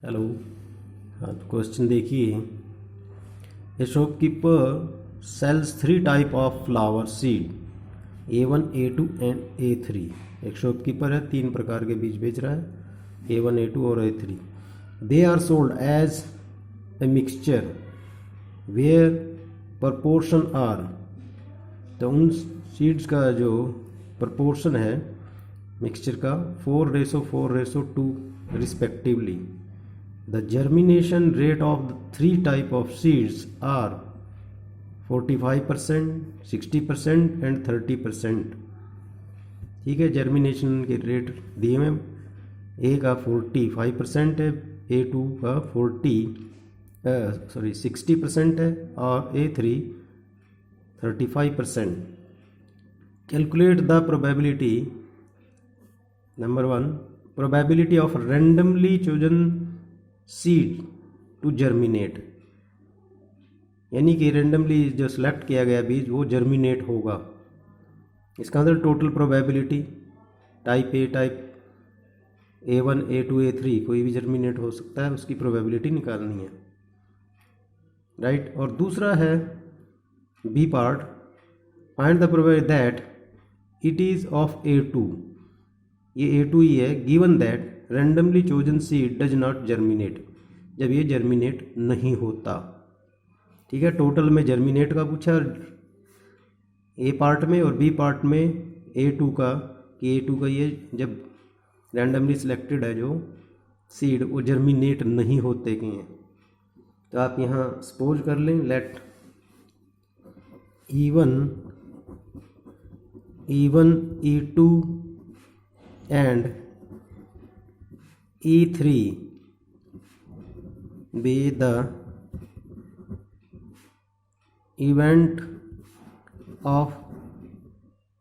Hello. हाँ, तो question देखिए। A shopkeeper sells 3 type of flower seed A1 A2 and A3। एक shopkeeper है, 3 प्रकार के बीज बेच रहा है, A1 A2 और A3। They are sold as a mixture where proportion are. तो उन सीड्स का जो प्रपोर्शन है मिक्सचर का 4:4:2 respectively. The germination rate of the 3 type of seeds are 45%, 60% and 30%। ठीक है, जर्मिनेशन के रेट दिए हुए। ए का 45% है, A2 का 60% है और A3 35%। Calculate the probability. Number 1, probability of randomly chosen seed to germinate, यानी कि रेंडमली जो सिलेक्ट किया गया बीज वो जर्मिनेट होगा। इसका अंदर total probability type A, type A1 A2 A3 कोई भी जर्मिनेट हो सकता है, उसकी प्रोबेबिलिटी निकालनी है, राइट। और दूसरा है B part, find the probability that it is of A2। ये A2 ही है, given that randomly chosen seed does not germinate, जब ये जर्मिनेट नहीं होता। ठीक है, टोटल में जर्मिनेट का पूछा ए पार्ट में, और बी पार्ट में A2 का, कि A2 का ये जब रैंडमली सिलेक्टेड है जो सीड वो जर्मिनेट नहीं होते के हैं। तो आप यहाँ सपोज कर लें, let E1 E2 and E3 be the event of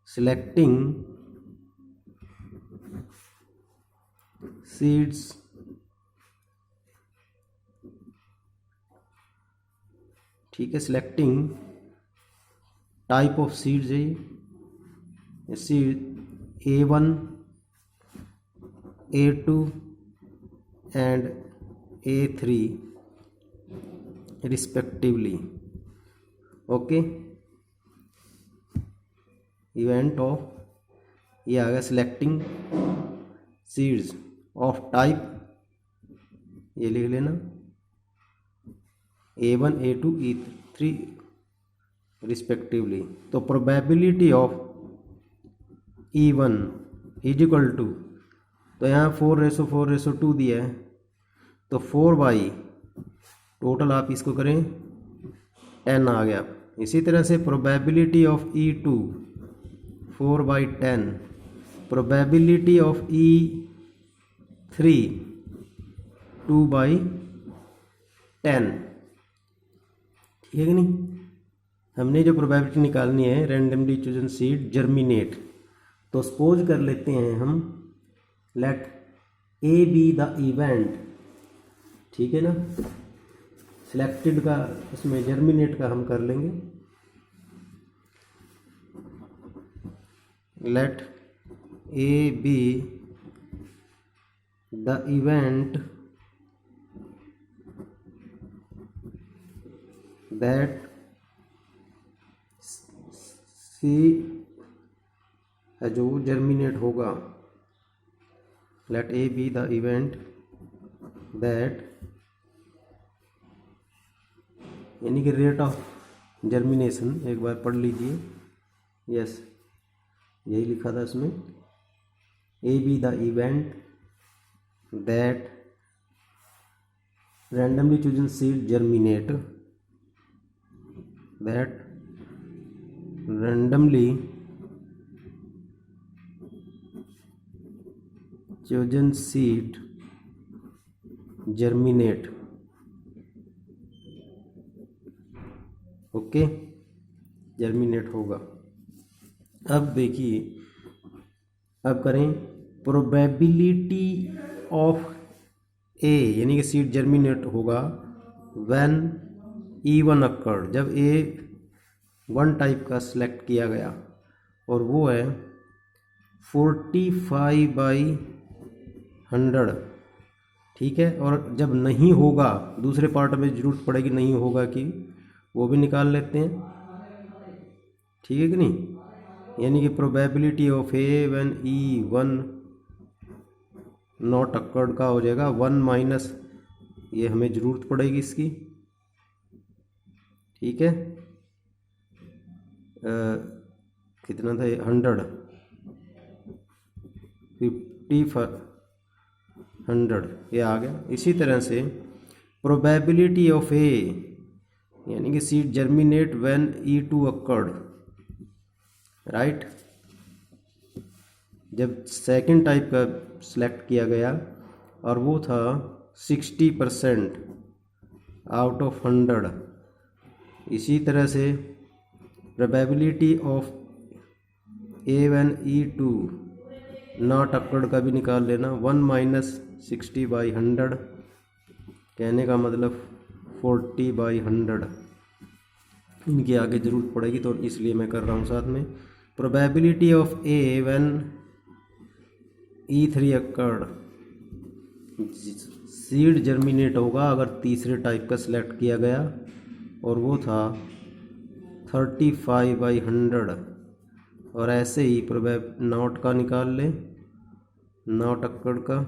selecting seeds ठीक है, selecting type of seeds है ये seed A1 A2 and A3 respectively. Okay, event of ये आ गया सिलेक्टिंग सीड्स ऑफ टाइप, ये लिख लेना A1 A2 E3 रिस्पेक्टिवली। तो probability of E1 is equal to, तो यहाँ 4:4:2 दिया है, तो 4 टोटल आप इसको करें 10 आ गया। इसी तरह से probability of E2 4/10, probability of E3 2/10। ठीक है कि नहीं। हमने जो प्रोबेबिलिटी निकालनी है रैंडमली चूजन सीड जर्मिनेट, तो सपोज कर लेते हैं हम, let A be the event. ठीक है ना, सिलेक्टेड का उसमें जर्मिनेट का हम कर लेंगे, let A be the event that C है जो जर्मिनेट होगा। Let A be the event that, यानी कि रेट ऑफ जर्मिनेशन, एक बार पढ़ लीजिए। यस, यही लिखा था इसमें, ए be the event that randomly chosen seed germinate, that randomly chosen seed germinate। Okay, germinate होगा। अब देखिए, अब करें प्रोबेबिलिटी ऑफ ए, यानी कि सीड जर्मिनेट होगा व्हेन E1 अकर्ड, जब A1 टाइप का सिलेक्ट किया गया, और वो है 45/100। ठीक है। और जब नहीं होगा, दूसरे पार्ट में ज़रूरत पड़ेगी नहीं होगा कि वो भी निकाल लेते हैं, ठीक है कि नहीं। यानी कि probability of A when E one not occurred का हो जाएगा 1 माइनस, ये हमें ज़रूरत पड़ेगी इसकी, ठीक है। कितना था, 100, 100 ये आ गया। इसी तरह से प्रोबेबिलिटी ऑफ ए यानी कि seed germinate when E2 occurred, right. जब सेकंड टाइप का सिलेक्ट किया गया और वो था 60% आउट ऑफ 100। इसी तरह से probability of A when E2 not occurred का भी निकाल लेना, 1 माइनस 60/100, कहने का मतलब 40/100। इनकी आगे ज़रूरत पड़ेगी तो इसलिए मैं कर रहा हूँ साथ में। Probability of A when E3 occurred, seed germinate होगा अगर तीसरे टाइप का सिलेक्ट किया गया और वो था 35/100। और ऐसे ही नॉट का निकाल लें, नॉट अकर्ड का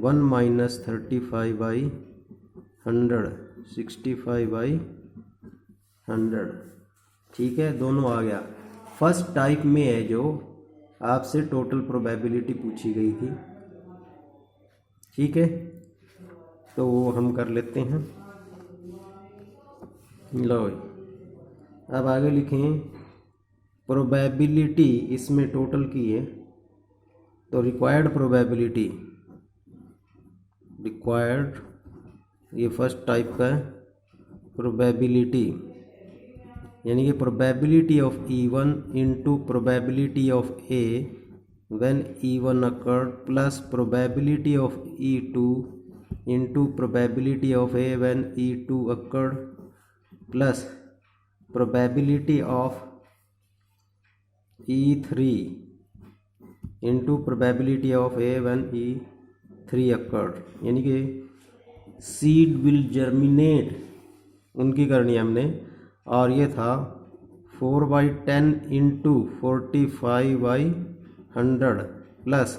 1 माइनस 35/100, 65/100, ठीक है। दोनों आ गया। फर्स्ट टाइप में है जो आपसे टोटल प्रोबेबिलिटी पूछी गई थी, ठीक है। तो वो हम कर लेते हैं। लो अब आगे लिखें प्रोबेबिलिटी, इसमें टोटल की है तो रिक्वायर्ड प्रोबेबिलिटी, रिक्वायर्ड ये फर्स्ट टाइप का है प्रोबेबिलिटी, यानी कि probability of E1 into probability of A when E1 occurred plus probability of E2 into probability of A when E2 occurred plus probability of E3 into probability of A when E3 occurred. यानी कि seed will germinate उनकी करनी है हमने, और ये था 4/10 into 45/100 plus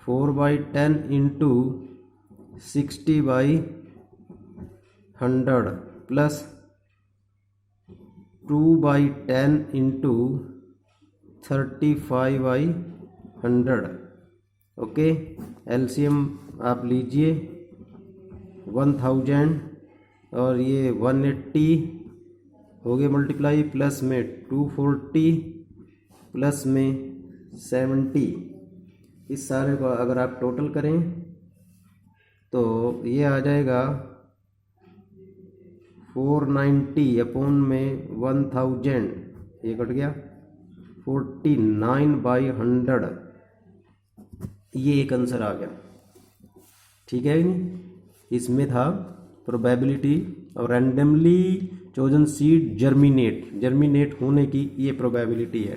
4/10 into 60/100 plus 2/10 into 35/100। Okay, LCM आप लीजिए 1000 और ये 180 हो गए मल्टीप्लाई, प्लस में 240 प्लस में 70। इस सारे को अगर आप टोटल करें तो ये आ जाएगा 490 अपॉन में 1000, ये कट गया 49/100। ये एक आंसर आ गया, ठीक है नहीं। इसमें था प्रोबेबिलिटी और रैंडमली चोजन सीड जर्मिनेट होने की ये प्रोबेबिलिटी है।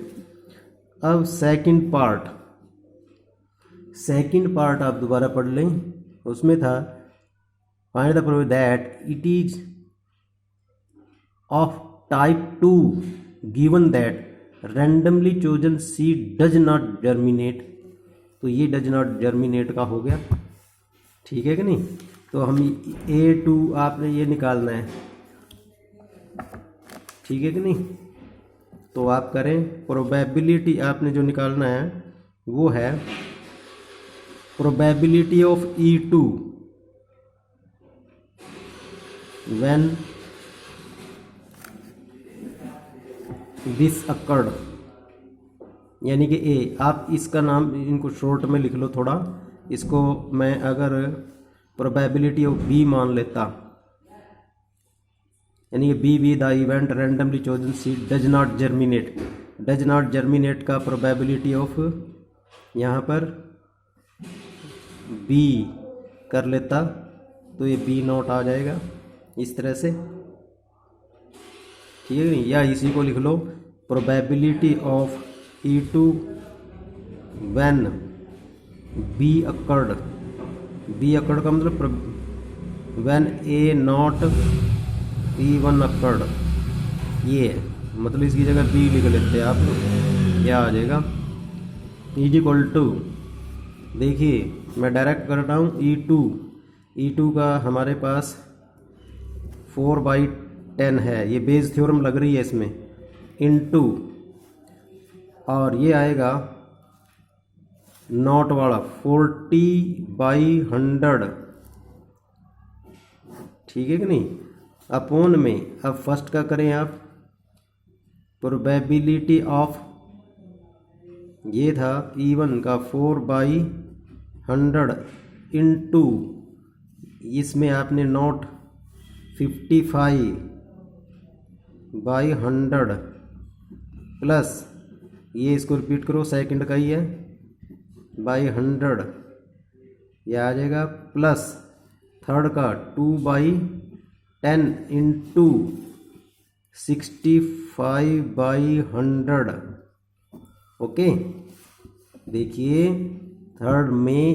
अब सेकंड पार्ट आप दोबारा पढ़ लें, उसमें था find the proof that it is of type 2 given that randomly chosen seed does not germinate. तो ये डज नॉट जर्मिनेट का हो गया, ठीक है कि नहीं। तो हम A2 आपने ये निकालना है, ठीक है कि नहीं। तो आप करें, प्रोबेबिलिटी आपने जो निकालना है वो है probability of E2 when this occurred, यानी कि ए। आप इसका नाम इनको शॉर्ट में लिख लो थोड़ा। इसको मैं अगर प्रोबेबिलिटी ऑफ बी मान लेता, यानी कि B the event randomly chosen seed does not germinate का प्रोबेबिलिटी ऑफ यहाँ पर बी कर लेता तो ये B0 आ जाएगा इस तरह से, ठीक है। या इसी को लिख लो probability of E2 when B occurred B occur का मतलब व्हेन ए नॉट E1 अकड़, ये है मतलब इसकी जगह बी लिख लेते हैं आप, क्या आ जाएगा इज इक्वल टू, देखिए मैं डायरेक्ट कर रहा हूँ E2 का हमारे पास 4/10 है, ये बेस थ्योरम लग रही है इसमें, इनटू और ये आएगा नॉट वाला 40/100, ठीक है कि नहीं, अपॉन में अब फर्स्ट का करें आप, प्रोबेबिलिटी ऑफ ये था E1 का 4/100 इनटू इसमें आपने नॉट 55/100 प्लस ये इसको रिपीट करो, सेकंड का ही है बाई 100, यह आ जाएगा प्लस थर्ड का 2/10 इंटू 65/100। ओके, देखिए थर्ड में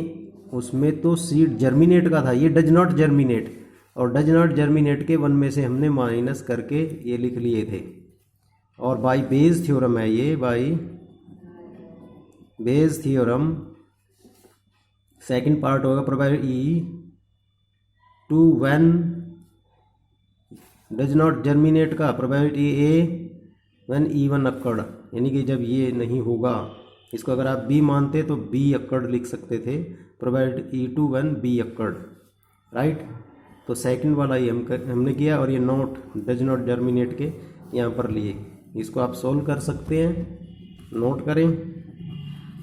उसमें तो सीड जर्मिनेट का था, ये डज नॉट जर्मिनेट, और डज नॉट जर्मिनेट के वन में से हमने माइनस करके ये लिख लिए थे, और बाय बेस थ्योरम है ये, by Bayes theorem second part होगा probability E2 when does not germinate का probability A when E1 occurred, यानी कि जब ये नहीं होगा, इसको अगर आप बी मानते तो बी अक्कड़ लिख सकते थे, probability E2 when B occurred, right. तो सेकंड वाला ही हमने किया, और ये नॉट डज नॉट जर्मिनेट के यहाँ पर लिए, इसको आप सोल्व कर सकते हैं, नोट करें,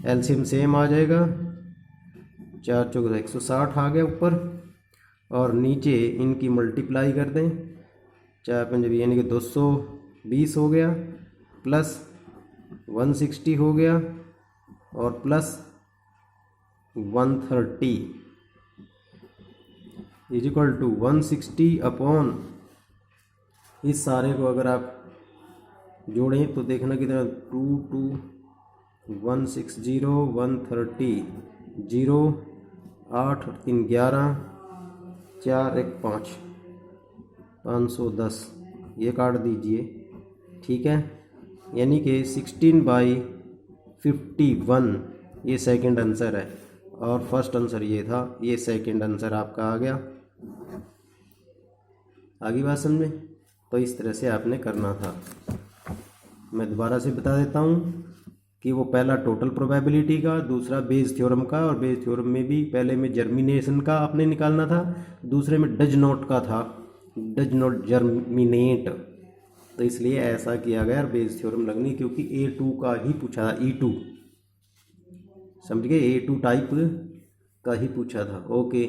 एलसीएम सेम आ जाएगा, 4 चौक 160 आ गया ऊपर, और नीचे इनकी मल्टीप्लाई कर दें, 4 पंजे यानी कि 220 हो गया, प्लस 160 हो गया, और plus 130 is equal to 160 upon, इस सारे को अगर आप जोड़ें तो देखना कितना, 2 160 130 0 8 3 11 4 1 5 510, ये काट दीजिए, ठीक है, यानी कि 16/51 ये सेकंड आंसर है, और फर्स्ट आंसर ये था, ये सेकंड आंसर आपका आ गया। आगे बात समझ में, तो इस तरह से आपने करना था। मैं दोबारा से बता देता हूँ कि वो पहला टोटल प्रोबेबिलिटी का, दूसरा बेस थ्योरम का, और बेस थ्योरम में भी पहले में जर्मिनेशन का आपने निकालना था, दूसरे में डज नॉट का था, डज नॉट जर्मिनेट, तो इसलिए ऐसा किया गया बेस थ्योरम लगनी, क्योंकि A2 का ही पूछा था, E2 समझ गए, A2 टाइप का ही पूछा था। ओके।